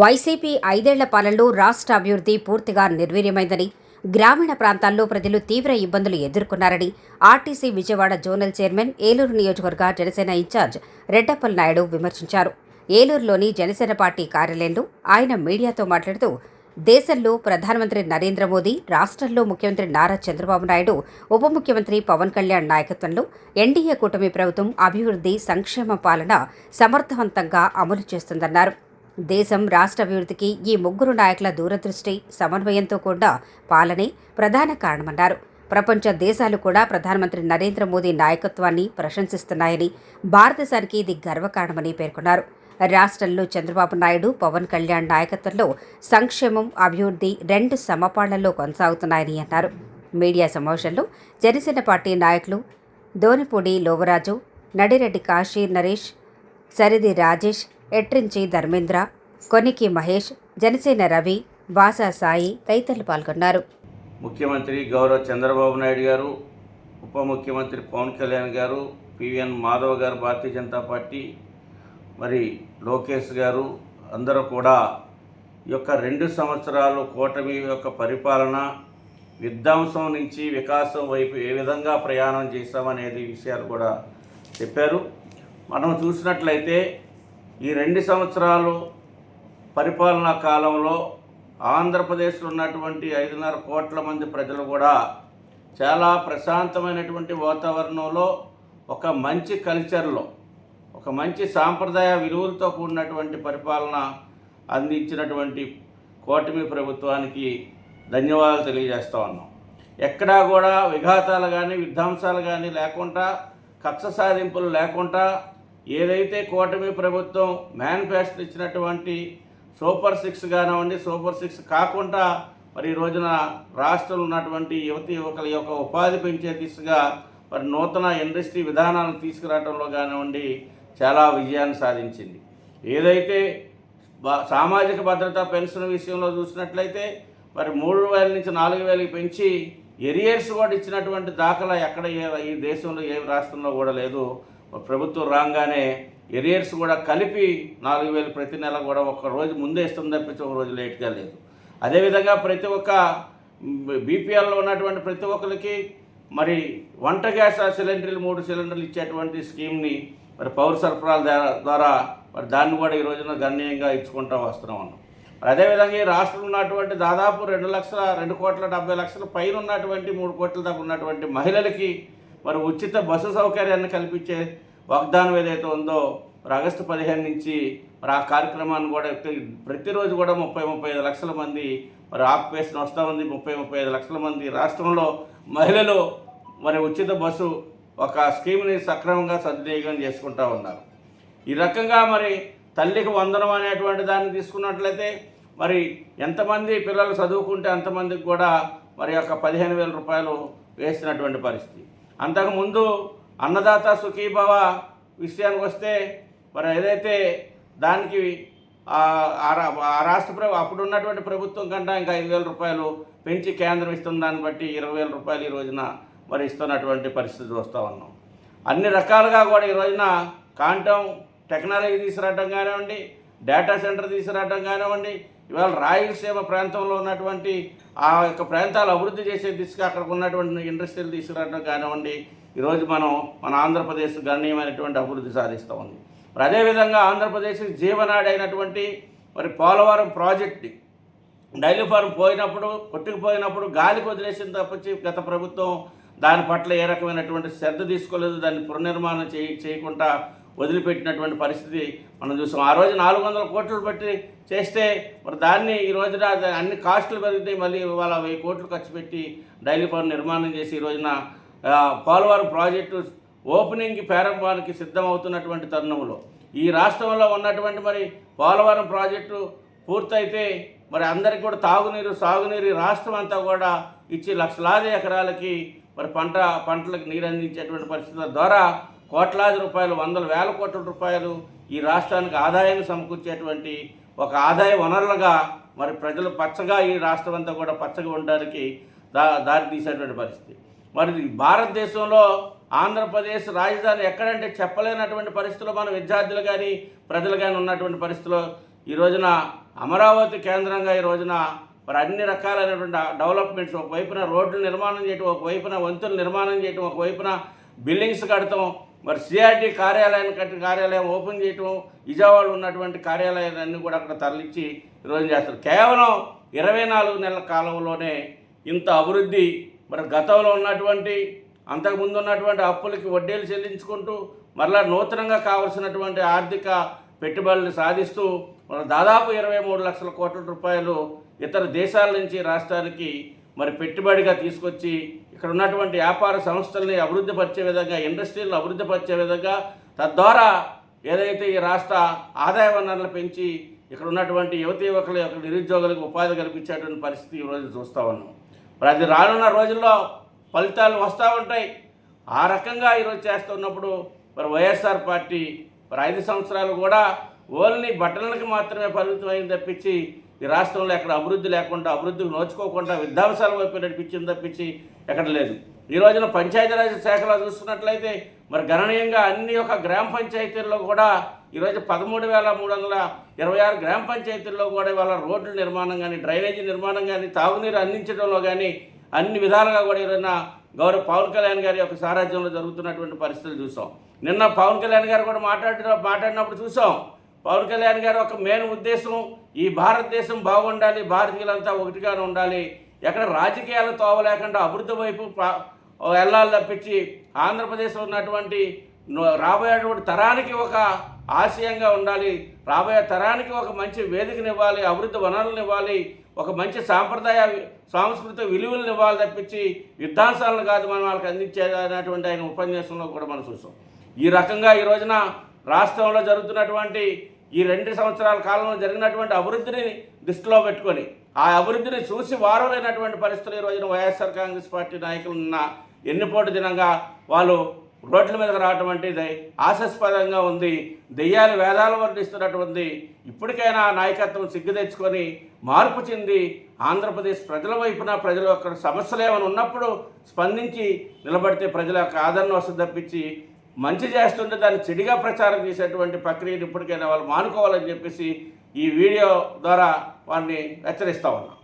YCP 5 ఏళ్ల పాలనలో రాష్ట్ర అభివృద్ధి పూర్తిగా నిర్వీర్యమైందని, గ్రామీణ ప్రాంతాల్లో ప్రజలు తీవ్ర ఇబ్బందులు ఎదుర్కొన్నారని RTC Vijayawada zonal chairman, Eluru నియోజకవర్గ జనసేన ఇన్ఛార్జ్ రెడ్డప్పల్ నాయుడు విమర్శించారు. ఏలూరులోని జనసేన పార్టీ కార్యాలయంలో ఆయన మీడియాతో మాట్లాడుతూ, దేశంలో ప్రధానమంత్రి నరేంద్ర మోదీ, రాష్ట్రంలో ముఖ్యమంత్రి నారా చంద్రబాబు నాయుడు, ఉప ముఖ్యమంత్రి పవన్ కళ్యాణ్ నాయకత్వంలో ఎన్డీఏ కూటమి ప్రభుత్వం అభివృద్ధి, సంక్షేమ పాలన సమర్థవంతంగా అమలు చేస్తుందన్నారు. దేశం రాష్ట్ర అభివృద్ధికి ఈ ముగ్గురు నాయకుల దూరదృష్టి, సమన్వయంతో కూడిన పాలనే ప్రధాన కారణమన్నారు. ప్రపంచ దేశాలు కూడా ప్రధానమంత్రి నరేంద్ర మోదీ నాయకత్వాన్ని ప్రశంసిస్తున్నాయని, భారతదేశానికి ఇది గర్వకారణమని పేర్కొన్నారు. రాష్ట్రంలో చంద్రబాబు నాయుడు, పవన్ కళ్యాణ్ నాయకత్వంలో సంక్షేమం, అభివృద్ధి రెండు సమపాళ్లలో కొనసాగుతున్నాయని అన్నారు. మీడియా సమావేశంలో జనసేన పార్టీ నాయకులు దోనిపూడి లోవరాజు, నడిరెడ్డి కాశీ నరేష్, సరిది రాజేష్, ఎట్రించి ధర్మేంద్ర, కొనికి మహేష్, జనసేన రవి, వాసా సాయి తదితరులు పాల్గొన్నారు. ముఖ్యమంత్రి గౌరవ చంద్రబాబు నాయుడు గారు, ఉప ముఖ్యమంత్రి పవన్ కళ్యాణ్ గారు, పివిఎన్ మాధవ్ గారు భారతీయ జనతా పార్టీ, మరి లోకేష్ గారు అందరూ కూడా ఈ యొక్క 2 సంవత్సరాలు కూటమి యొక్క పరిపాలన విధ్వంసం నుంచి వికాసం వైపు ఏ విధంగా ప్రయాణం చేశామనేది విషయాలు కూడా చెప్పారు. మనం చూసినట్లయితే ఈ 2 సంవత్సరాలు పరిపాలనా కాలంలో ఆంధ్రప్రదేశ్లో ఉన్నటువంటి 5.5 కోట్ల మంది ప్రజలు కూడా చాలా ప్రశాంతమైనటువంటి వాతావరణంలో, ఒక మంచి కల్చర్లో, ఒక మంచి సాంప్రదాయ విలువలతో కూడినటువంటి పరిపాలన అందించినటువంటి కూటమి ప్రభుత్వానికి ధన్యవాదాలు తెలియజేస్తూ ఉన్నాం. ఎక్కడా కూడా విఘాతాలు కానీ, విధ్వంసాలు కానీ లేకుండా, కక్ష సాధింపులు లేకుండా, ఏదైతే కూటమి ప్రభుత్వం మేనిఫెస్టో ఇచ్చినటువంటి సూపర్ 6 కానివ్వండి, సూపర్ 6 కాకుండా మరి ఈ రోజున రాష్ట్రంలో ఉన్నటువంటి యువకుల యొక్క ఉపాధి పెంచే దిశగా మరి నూతన ఇండస్ట్రీ విధానాలను తీసుకురావడంలో కానివ్వండి చాలా విజయాన్ని సాధించింది. ఏదైతే సామాజిక భద్రత పెన్షన్ విషయంలో చూసినట్లయితే మరి 3,000 నుంచి 4,000 పెంచి ఎరియర్స్ కూడా ఇచ్చినటువంటి దాఖలా ఎక్కడ ఈ దేశంలో ఏ రాష్ట్రంలో కూడా లేదు. ప్రభుత్వం రాగానే ఎరియర్స్ కూడా కలిపి 4,000 ప్రతి నెల కూడా ఒక రోజు ముందే ఇస్తుంది తప్పించి ఒక రోజు లేట్గా లేదు. అదేవిధంగా ప్రతి ఒక్క బీపీఎల్లో ఉన్నటువంటి ప్రతి ఒక్కరికి మరి వంట గ్యాస్ సిలిండర్లు 3 సిలిండర్లు ఇచ్చేటువంటి స్కీమ్ని మరి పౌర సరఫరాల ద్వారా మరి దాన్ని కూడా ఈ రోజున గణనీయంగా ఇచ్చుకుంటూ వస్తున్నాం అన్నాం. మరి అదేవిధంగా ఈ రాష్ట్రంలో ఉన్నటువంటి దాదాపు 2,70,00,000 పైన ఉన్నటువంటి 3 కోట్ల దాకా ఉన్నటువంటి మహిళలకి మరి ఉచిత బస్సు సౌకర్యాన్ని కల్పించే వాగ్దానం ఏదైతే ఉందో మరి ఆగస్టు 15 నుంచి మరి ఆ కార్యక్రమాన్ని కూడా ప్రతిరోజు కూడా 30-35 లక్షల మంది మరి ఆక్యుపేషన్ వస్తూ ఉంది. 30-35 లక్షల మంది రాష్ట్రంలో మహిళలు మరి ఉచిత బస్సు ఒక స్కీమ్ని సక్రమంగా సద్వినియోగం చేసుకుంటూ ఉన్నారు. ఈ రకంగా మరి తల్లికి వందనం అనేటువంటి దాన్ని తీసుకున్నట్లయితే మరి ఎంతమంది పిల్లలు చదువుకుంటే అంతమందికి కూడా మరి యొక్క 15,000 రూపాయలు వేసినటువంటి పరిస్థితి. అంతకుముందు అన్నదాత సుఖీభవ విషయానికి వస్తే మరి ఏదైతే దానికి రాష్ట్ర అప్పుడు ఉన్నటువంటి ప్రభుత్వం కంటే ఇంకా 5,000 రూపాయలు పెంచి కేంద్రం ఇస్తున్న దాన్ని బట్టి 20,000 రూపాయలు ఈ రోజున మరి ఇస్తున్నటువంటి పరిస్థితి చూస్తూ ఉన్నాం. అన్ని రకాలుగా కూడా ఈ రోజున క్వాంటమ్ టెక్నాలజీ తీసుకురావడం కానివ్వండి, డేటా సెంటర్ తీసుకురావడం కానివ్వండి, ఇవాళ రాయలసీమ ప్రాంతంలో ఉన్నటువంటి ఆ యొక్క ప్రాంతాలు అభివృద్ధి చేసే దిశగా అక్కడ ఉన్నటువంటి ఇండస్ట్రీలు తీసుకురావడం కానివ్వండి, ఈరోజు మన ఆంధ్రప్రదేశ్ గణనీయమైనటువంటి అభివృద్ధి సాధిస్తూ ఉంది. మరి అదేవిధంగా ఆంధ్రప్రదేశ్ జీవనాడి అయినటువంటి మరి పోలవరం ప్రాజెక్టు డైలీ ఫార్మ్ కొట్టుకుపోయినప్పుడు గాలికి వదిలేసిన తప్పించి గత ప్రభుత్వం దాని పట్ల ఏ రకమైనటువంటి శ్రద్ధ తీసుకోలేదు. దాన్ని పునర్నిర్మాణం చేయకుండా వదిలిపెట్టినటువంటి పరిస్థితి మనం చూసాం. ఆ రోజు 400 కోట్లు పెట్టి చేస్తే మరి దాన్ని ఈ రోజున అన్ని కాస్టులు పెరిగితే మళ్ళీ ఇవాళ 1000 కోట్లు ఖర్చు పెట్టి డైలీ ఫార్మ్ నిర్మాణం చేసి ఈ రోజున పోలవరం ప్రాజెక్టు ఓపెనింగ్కి ప్రారంభానికి సిద్ధమవుతున్నటువంటి తరుణంలో ఈ రాష్ట్రంలో ఉన్నటువంటి మరి పోలవరం ప్రాజెక్టు పూర్తయితే మరి అందరికీ కూడా తాగునీరు, సాగునీరు రాష్ట్రం అంతా కూడా ఇచ్చి లక్షలాది ఎకరాలకి మరి పంటలకు నీరు అందించేటువంటి పరిస్థితుల ద్వారా కోట్లాది రూపాయలు, 100,000 కోట్ల రూపాయలు ఈ రాష్ట్రానికి ఆదాయాన్ని సమకూర్చేటువంటి ఒక ఆదాయ వనరులుగా మరి ప్రజలు పచ్చగా ఈ రాష్ట్రం అంతా కూడా పచ్చగా ఉండడానికి దారి తీసేటువంటి పరిస్థితి. మరి భారతదేశంలో ఆంధ్రప్రదేశ్ రాజధాని ఎక్కడంటే చెప్పలేనటువంటి పరిస్థితుల్లో మన విద్యార్థులు కానీ ప్రజలు కానీ ఉన్నటువంటి పరిస్థితుల్లో ఈ రోజున అమరావతి కేంద్రంగా ఈ రోజున మరి అన్ని రకాలైనటువంటి డెవలప్మెంట్స్, ఒకవైపున రోడ్లు నిర్మాణం చేయటం, ఒకవైపున వంతులు నిర్మాణం చేయటం, ఒకవైపున బిల్డింగ్స్ కడతాం, మరి సిఆర్డీ కార్యాలయం ఓపెన్ చేయటం, విజయవాడలో ఉన్నటువంటి కార్యాలయాలన్నీ కూడా అక్కడ తరలించి ఈరోజు చేస్తారు. కేవలం 24 నెలల కాలంలోనే ఇంత అభివృద్ధి, మరి గతంలో ఉన్నటువంటి అంతకుముందు ఉన్నటువంటి అప్పులకి వడ్డీలు చెల్లించుకుంటూ మరలా నూతనంగా కావలసినటువంటి ఆర్థిక పెట్టుబడులు సాధిస్తూ దాదాపు 23 లక్షల కోట్ల రూపాయలు ఇతర దేశాల నుంచి రాష్ట్రానికి మరి పెట్టుబడిగా తీసుకొచ్చి ఇక్కడ ఉన్నటువంటి వ్యాపార సంస్థల్ని అభివృద్ధి పరిచే విధంగా, ఇండస్ట్రీలను అభివృద్ధి పరిచే విధంగా, తద్వారా ఏదైతే ఈ రాష్ట్ర ఆదాయ వనరులు పెంచి ఇక్కడ ఉన్నటువంటి యువకుల యొక్క నిరుద్యోగులకు ఉపాధి కల్పించేటువంటి పరిస్థితి ఈరోజు చూస్తూ ఉన్నాం. మరి అది రానున్న రోజుల్లో ఫలితాలు వస్తూ ఉంటాయి. ఆ రకంగా ఈరోజు చేస్తున్నప్పుడు మరి వైఎస్ఆర్ పార్టీ మరి 5 సంవత్సరాలు కూడా ఓన్లీ బట్టలకి మాత్రమే పరిమితమైంది తప్పించి ఈ రాష్ట్రంలో ఎక్కడ అభివృద్ధి లేకుండా, అభివృద్ధికి నోచుకోకుండా విధ్వంసాల వైపు నడిపించింది తప్పించి ఎక్కడ లేదు. ఈ రోజున పంచాయతీరాజ్ శాఖలో చూస్తున్నట్లయితే మరి గణనీయంగా అన్ని ఒక గ్రామ పంచాయతీల్లో కూడా ఈరోజు 13,326 గ్రామ పంచాయతీల్లో కూడా ఇవాళ రోడ్ల నిర్మాణం కానీ, డ్రైనేజీ నిర్మాణం కానీ, తాగునీరు అందించడంలో కానీ అన్ని విధాలుగా కూడా ఈరోజు గౌరవ పవన్ కళ్యాణ్ గారి యొక్క సారథ్యంలో జరుగుతున్నటువంటి పరిస్థితులు చూసాం. నిన్న పవన్ కళ్యాణ్ గారు కూడా మాట్లాడినప్పుడు చూసాం. పవన్ కళ్యాణ్ గారు ఒక మెయిన్ ఉద్దేశం ఈ భారతదేశం బాగుండాలి, భారతీయులంతా ఒకటిగానే ఉండాలి, ఎక్కడ రాజకీయాలు తోవలేకుండా అభివృద్ధి వైపు వెళ్ళాలి తప్పించి ఆంధ్రప్రదేశ్లో ఉన్నటువంటి రాబోయేటువంటి తరానికి ఒక ఆశయంగా ఉండాలి, రాబోయే తరానికి ఒక మంచి వేదికనివ్వాలి, అభివృద్ధి వనరులను ఇవ్వాలి, ఒక మంచి సాంస్కృతిక విలువలను ఇవ్వాలి తప్పించి యుద్ధాంశాలను కాదు మనం వాళ్ళకి అందించేదనేటువంటి ఆయన ఉపన్యాసంలో కూడా మనం చూసాం. ఈ రకంగా ఈ రోజున రాష్ట్రంలో జరుగుతున్నటువంటి ఈ 2 సంవత్సరాల కాలంలో జరిగినటువంటి అభివృద్ధిని దృష్టిలో పెట్టుకొని ఆ అభివృద్ధిని చూసి వారలేనటువంటి పరిస్థితులు ఈ రోజున వైఎస్ఆర్ కాంగ్రెస్ పార్టీ నాయకులు ఉన్న ఎన్నిపోటు దినంగా వాళ్ళు రోడ్ల మీదకి రావటం అంటే ఇది ఆశాస్పదంగా ఉంది. దెయ్యాలు వేదాలు వర్ణిస్తున్నటువంటి ఇప్పటికైనా నాయకత్వం సిగ్గు తెచ్చుకొని మార్పు చెంది ఆంధ్రప్రదేశ్ ప్రజల వైపున ప్రజల యొక్క సమస్యలు ఏమైనా ఉన్నప్పుడు స్పందించి నిలబడితే ప్రజల యొక్క ఆదరణ వస్తుంది తప్పించి మంచి చేస్తుంటే దాన్ని చెడుగా ప్రచారం చేసేటువంటి ప్రక్రియను ఇప్పటికైనా వాళ్ళు మానుకోవాలని చెప్పేసి ఈ వీడియో ద్వారా వారిని హెచ్చరిస్తా ఉన్నాం.